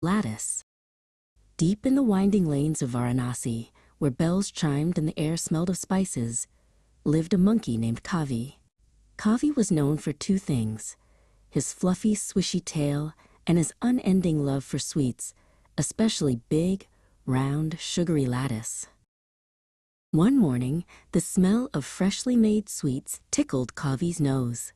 Laddus. Deep in the winding lanes of Varanasi, where bells chimed and the air smelled of spices, lived a monkey named Kavi. Kavi was known for two things: his fluffy, swishy tail and his unending love for sweets, especially big, round, sugary laddus. One morning, the smell of freshly made sweets tickled Kavi's nose.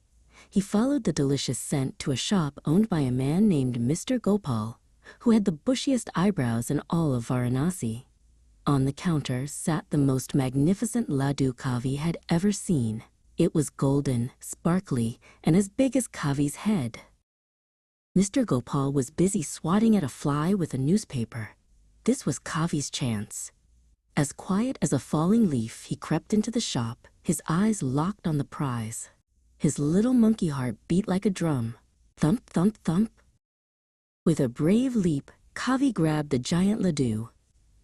He followed the delicious scent to a shop owned by a man named Mr. Gopal, who had the bushiest eyebrows in all of Varanasi. On the counter sat the most magnificent laddu Kavi had ever seen. It was golden, sparkly, and as big as Kavi's head. Mr. Gopal was busy swatting at a fly with a newspaper. This was Kavi's chance. As quiet as a falling leaf, he crept into the shop, his eyes locked on the prize. His little monkey heart beat like a drum. Thump, thump, thump. With a brave leap, Kavi grabbed the giant laddu.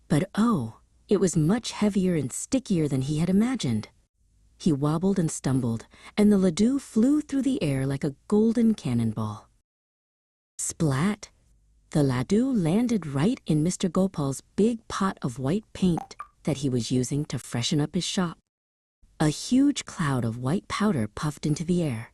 But oh, it was much heavier and stickier than he had imagined. He wobbled and stumbled, and the laddu flew through the air like a golden cannonball. Splat! The laddu landed right in Mr. Gopal's big pot of white paint that he was using to freshen up his shop. A huge cloud of white powder puffed into the air.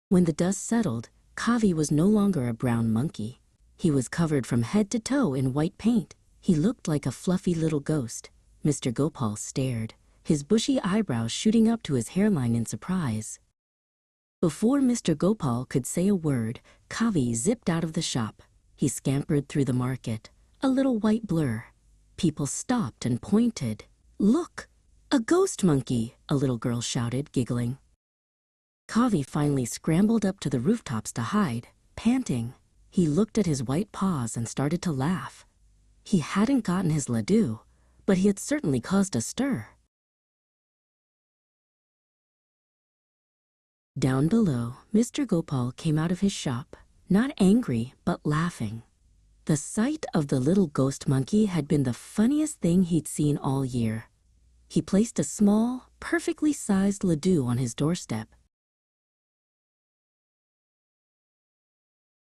When the dust settled, Kavi was no longer a brown monkey. He was covered from head to toe in white paint. He looked like a fluffy little ghost. Mr. Gopal stared, his bushy eyebrows shooting up to his hairline in surprise. Before Mr. Gopal could say a word, Kavi zipped out of the shop. He scampered through the market, a little white blur. People stopped and pointed. "Look! A ghost monkey!" a little girl shouted, giggling. Kavi finally scrambled up to the rooftops to hide, panting. He looked at his white paws and started to laugh. He hadn't gotten his laddu, but he had certainly caused a stir. Down below, Mr. Gopal came out of his shop, not angry, but laughing. The sight of the little ghost monkey had been the funniest thing he'd seen all year. He placed a small, perfectly sized laddu on his doorstep.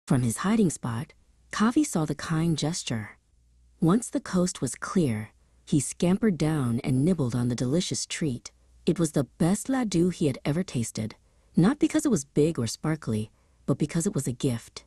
From his hiding spot, Kavi saw the kind gesture. Once the coast was clear, he scampered down and nibbled on the delicious treat. It was the best laddu he had ever tasted, not because it was big or sparkly, but because it was a gift.